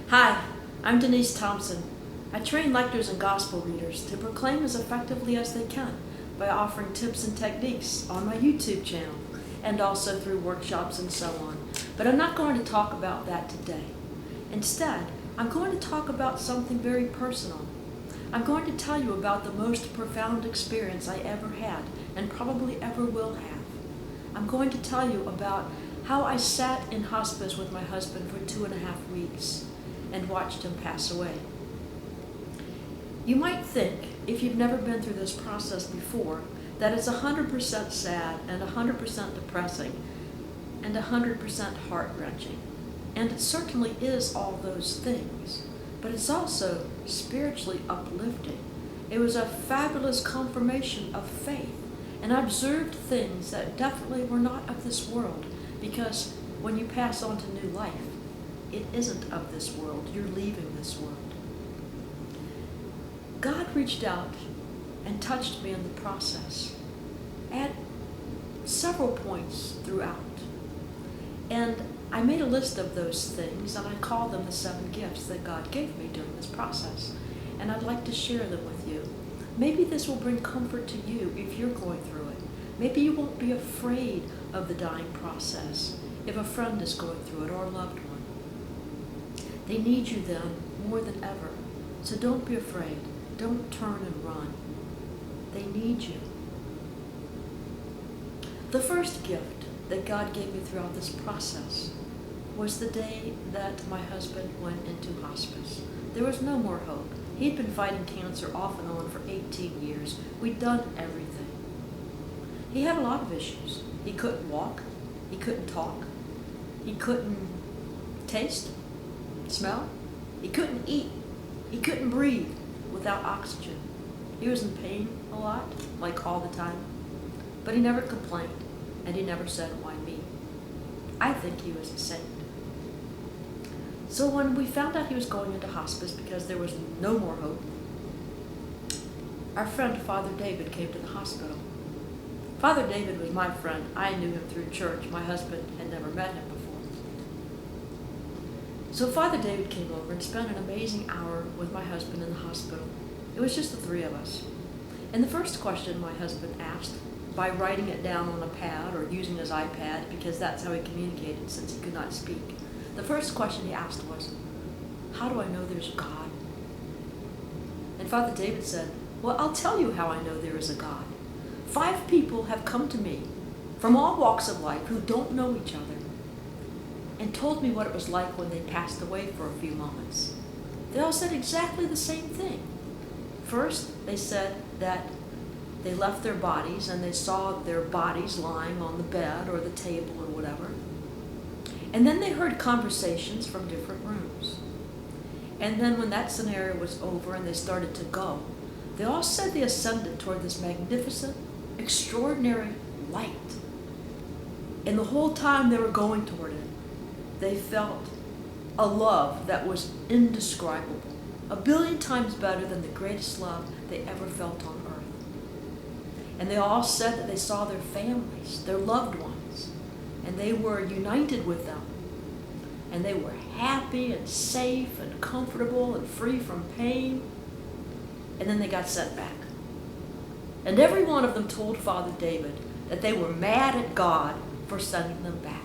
Hi, I'm Denise Thompson. I train lectors and gospel readers to proclaim as effectively as they can by offering tips and techniques on my YouTube channel and also through workshops and so on. But I'm not going to talk about that today. Instead, I'm going to talk about something very personal. I'm going to tell you about the most profound experience I ever had and probably ever will have. I'm going to tell you about how I sat in hospice with my husband for 2.5 weeks and watched him pass away. You might think, if you've never been through this process before, that it's 100% sad and 100% depressing and 100% heart-wrenching. And it certainly is all those things, but it's also spiritually uplifting. It was a fabulous confirmation of faith, and I observed things that definitely were not of this world, because when you pass on to new life, it isn't of this world. You're leaving this world. God reached out and touched me in the process at several points throughout. And I made a list of those things, and I call them the 7 gifts that God gave me during this process. And I'd like to share them with you. Maybe this will bring comfort to you if you're going through it. Maybe you won't be afraid of the dying process if a friend is going through it or a loved one. They need you then more than ever. So don't be afraid. Don't turn and run. They need you. The first gift that God gave me throughout this process was the day that my husband went into hospice. There was no more hope. He'd been fighting cancer off and on for 18 years. We'd done everything. He had a lot of issues. He couldn't walk. He couldn't talk. He couldn't taste, smell. He couldn't eat. He couldn't breathe without oxygen. He was in pain a lot, like all the time. But he never complained, and he never said, "Why me?" I think he was a saint. So when we found out he was going into hospice because there was no more hope, our friend Father David came to the hospital. Father David was my friend. I knew him through church. My husband had never met him before. So Father David came over and spent an amazing hour with my husband in the hospital. It was just the 3 of us. And the first question my husband asked, by writing it down on a pad or using his iPad, because that's how he communicated since he could not speak, the first question he asked was, "How do I know there's a God?" And Father David said, "Well, I'll tell you how I know there is a God. 5 people have come to me from all walks of life who don't know each other and told me what it was like when they passed away for a few moments. They all said exactly the same thing. First, they said that they left their bodies and they saw their bodies lying on the bed or the table or whatever. And then they heard conversations from different rooms. And then when that scenario was over and they started to go, they all said they ascended toward this magnificent, extraordinary light. And the whole time they were going toward it, they felt a love that was indescribable, 1,000,000,000 times better than the greatest love they ever felt on earth. And they all said that they saw their families, their loved ones, and they were united with them. And they were happy and safe and comfortable and free from pain. And then they got sent back. And every one of them told Father David that they were mad at God for sending them back.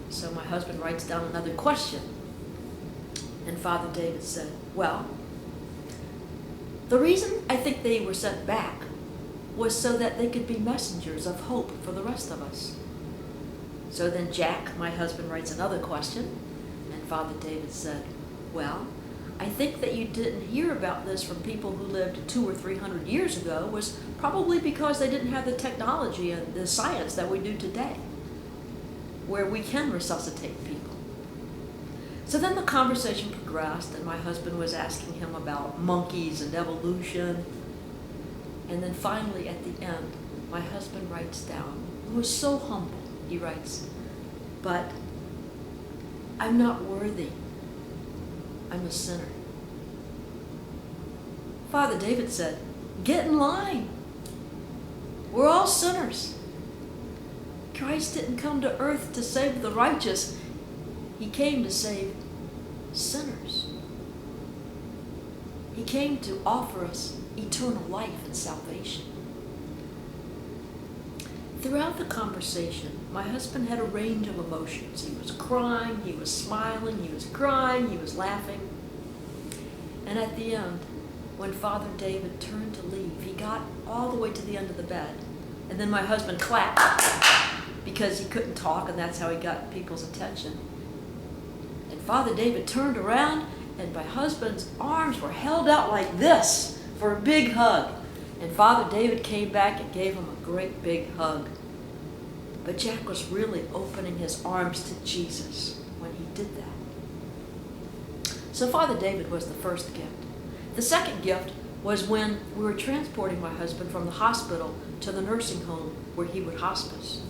So my husband writes down another question. And Father David said, "Well, the reason I think they were sent back was so that they could be messengers of hope for the rest of us." So then Jack, my husband, writes another question. And Father David said, "Well, I think that you didn't hear about this from people who lived 200 or 300 years ago was probably because they didn't have the technology and the science that we do today, where we can resuscitate people." So then the conversation progressed, and my husband was asking him about monkeys and evolution. And then finally, at the end, my husband writes down, he was so humble, he writes, "But I'm not worthy. I'm a sinner." Father David said, "Get in line. We're all sinners. Christ didn't come to earth to save the righteous. He came to save sinners. He came to offer us eternal life and salvation. Throughout the conversation, my husband had a range of emotions. He was crying, he was smiling, he was crying, he was laughing. And at the end, when Father David turned to leave, he got all the way to the end of the bed. And then my husband clapped because he couldn't talk, and that's how he got people's attention. And Father David turned around, and my husband's arms were held out like this for a big hug. And Father David came back and gave him a great big hug. But Jack was really opening his arms to Jesus when he did that. So Father David was the first gift. The second gift was when we were transporting my husband from the hospital to the nursing home where he would hospice.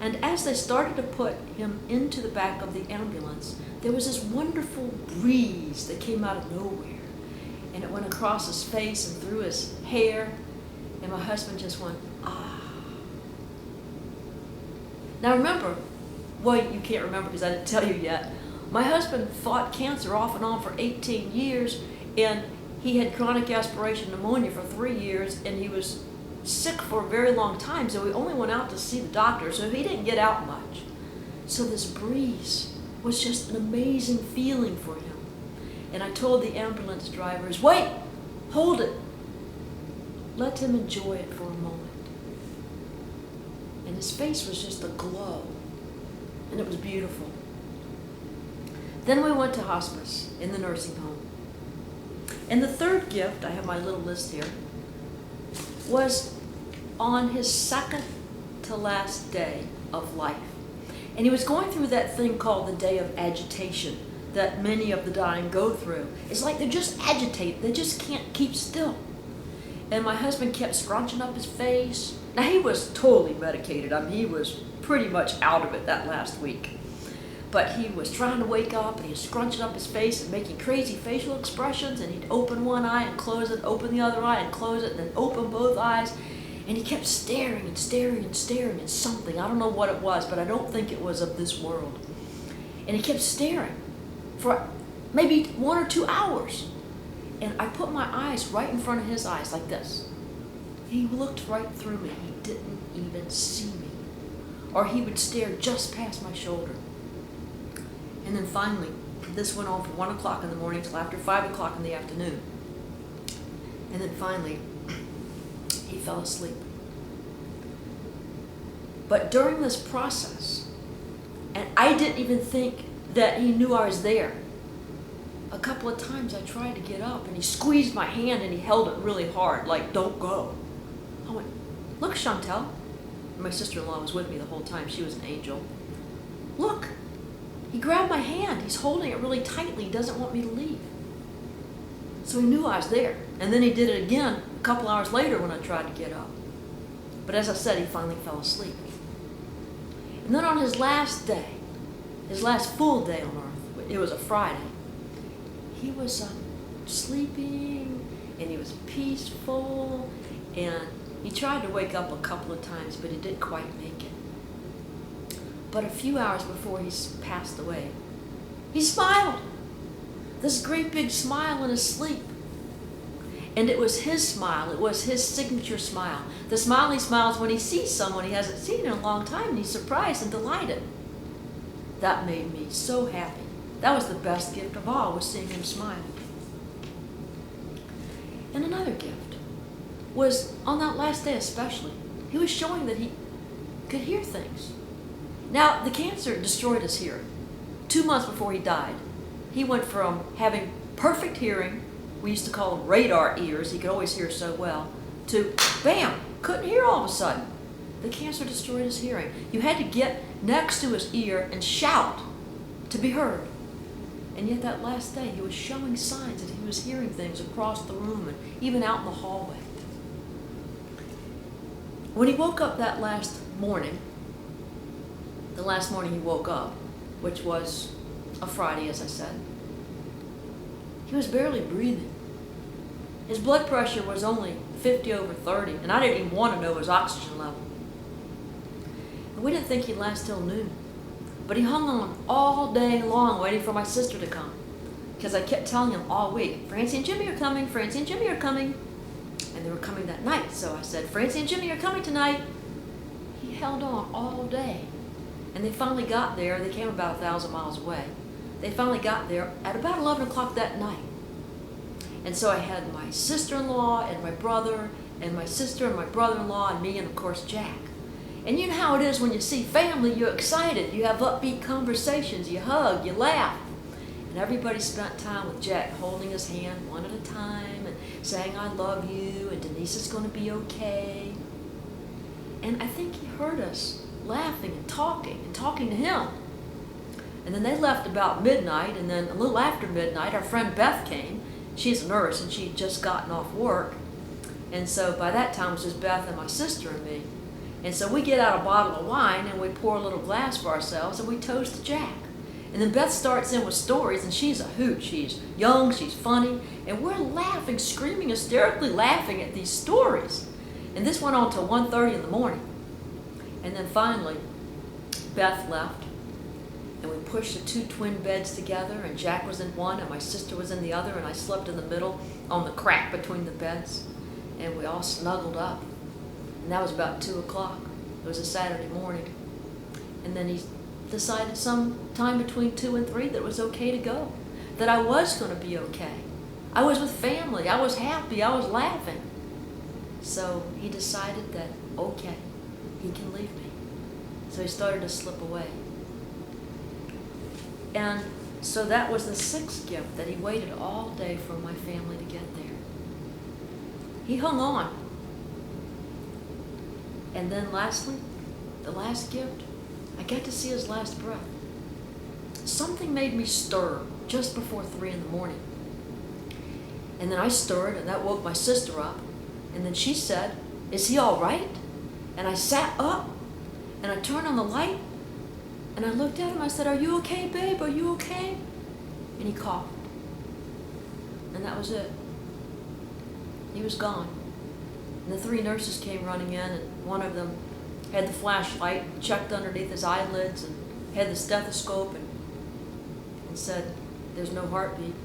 And as they started to put him into the back of the ambulance, there was this wonderful breeze that came out of nowhere. And it went across his face and through his hair. And my husband just went, ah. Now remember, well, you can't remember because I didn't tell you yet. My husband fought cancer off and on for 18 years, and he had chronic aspiration pneumonia for 3 years, and he was sick for a very long time, so he only went out to see the doctor, so he didn't get out much. So this breeze was just an amazing feeling for him. And I told the ambulance drivers, wait, hold it. Let him enjoy it for a moment. And his face was just aglow, and it was beautiful. Then we went to hospice in the nursing home. And the third gift, I have my little list here, was on his second to last day of life. And he was going through that thing called the day of agitation that many of the dying go through. It's like they're just agitated. They just can't keep still. And my husband kept scrunching up his face. Now, he was totally medicated. I mean, he was pretty much out of it that last week. But he was trying to wake up, and he was scrunching up his face and making crazy facial expressions, and he'd open one eye and close it, open the other eye and close it, and then open both eyes. And he kept staring and staring and staring at something. I don't know what it was, but I don't think it was of this world. And he kept staring for maybe 1 or 2 hours. And I put my eyes right in front of his eyes like this. He looked right through me. He didn't even see me. Or he would stare just past my shoulder. And then finally, this went on from 1 o'clock in the morning till after 5 o'clock in the afternoon. And then finally, he fell asleep. But during this process, and I didn't even think that he knew I was there. A couple of times I tried to get up, and he squeezed my hand and he held it really hard, like, don't go. I went, look, Chantel. My sister-in-law was with me the whole time. She was an angel. Look, he grabbed my hand. He's holding it really tightly. He doesn't want me to leave. So he knew I was there. And then he did it again a couple hours later when I tried to get up. But as I said, he finally fell asleep. And then on his last day, his last full day on earth, it was a Friday, he was sleeping, and he was peaceful, and he tried to wake up a couple of times, but he didn't quite make it. But a few hours before he passed away, he smiled. This great big smile in his sleep. And it was his smile. It was his signature smile. The smile he smiles when he sees someone he hasn't seen in a long time, and he's surprised and delighted. That made me so happy. That was the best gift of all, was seeing him smile. And another gift was on that last day especially. He was showing that he could hear things. Now, the cancer destroyed his hearing. 2 months before he died, he went from having perfect hearing, we used to call them radar ears, he could always hear so well, to bam, couldn't hear all of a sudden. The cancer destroyed his hearing. You had to get next to his ear and shout to be heard. And yet that last day, he was showing signs that he was hearing things across the room and even out in the hallway. When he woke up that last morning, the last morning he woke up, which was a Friday, as I said, he was barely breathing. His blood pressure was only 50 over 30, and I didn't even want to know his oxygen level. And we didn't think he'd last till noon. But he hung on all day long waiting for my sister to come. because I kept telling him all week, Francie and Jimmy are coming, Francie and Jimmy are coming. And they were coming that night. So I said, Francie and Jimmy are coming tonight. He held on all day. And they finally got there. They came about 1,000 miles away. They finally got there at about 11 o'clock that night. And so I had my sister-in-law and my brother and my sister and my brother-in-law and me and, of course, Jack. And you know how it is when you see family, you're excited. You have upbeat conversations. You hug, you laugh. And everybody spent time with Jack, holding his hand one at a time and saying, I love you, and Denise is going to be okay. And I think he heard us laughing and talking to him. And then they left about midnight, and then a little after midnight, our friend Beth came. She's a nurse, and she'd just gotten off work. And so by that time, it was just Beth and my sister and me. And so we get out a bottle of wine, and we pour a little glass for ourselves, and we toast to Jack. And then Beth starts in with stories, and she's a hoot. She's young, she's funny, and we're laughing, screaming, hysterically laughing at these stories. And this went on till 1:30 in the morning. And then finally, Beth left, and we pushed the two twin beds together, and Jack was in one, and my sister was in the other, and I slept in the middle on the crack between the beds, and we all snuggled up. And that was about 2 o'clock. It was a Saturday morning. And then he decided sometime between 2 and 3 that it was okay to go, that I was going to be okay. I was with family. I was happy. I was laughing. So he decided that, okay, he can leave me. So he started to slip away. And so that was the 6th gift, that he waited all day for my family to get there. He hung on. And then lastly, the last gift, I got to see his last breath. Something made me stir just before 3 in the morning. And then I stirred, and that woke my sister up. And then she said, is he all right? And I sat up, and I turned on the light, and I looked at him. I said, are you okay, babe? Are you okay? And he coughed. And that was it. He was gone. And the 3 nurses came running in, and one of them had the flashlight, checked underneath his eyelids, and had the stethoscope, and said, there's no heartbeat.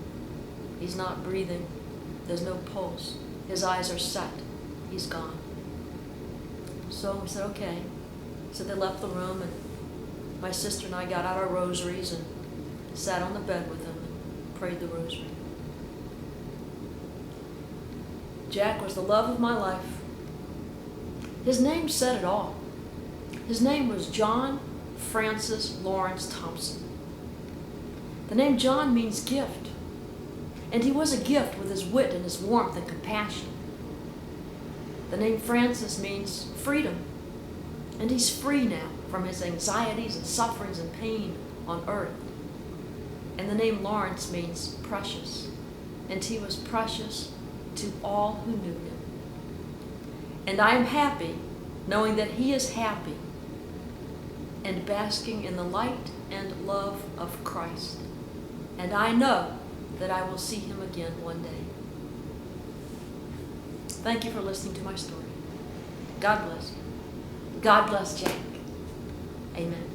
He's not breathing. There's no pulse. His eyes are set. He's gone. So we said, okay. So they left the room, and my sister and I got out our rosaries and sat on the bed with him and prayed the rosary. Jack was the love of my life. His name said it all. His name was John Francis Lawrence Thompson. The name John means gift, and he was a gift with his wit and his warmth and compassion. The name Francis means freedom, and he's free now from his anxieties and sufferings and pain on earth. And the name Lawrence means precious, and he was precious to all who knew him. And I am happy knowing that he is happy and basking in the light and love of Christ. And I know that I will see him again one day. Thank you for listening to my story. God bless you. God bless Jack. Amen.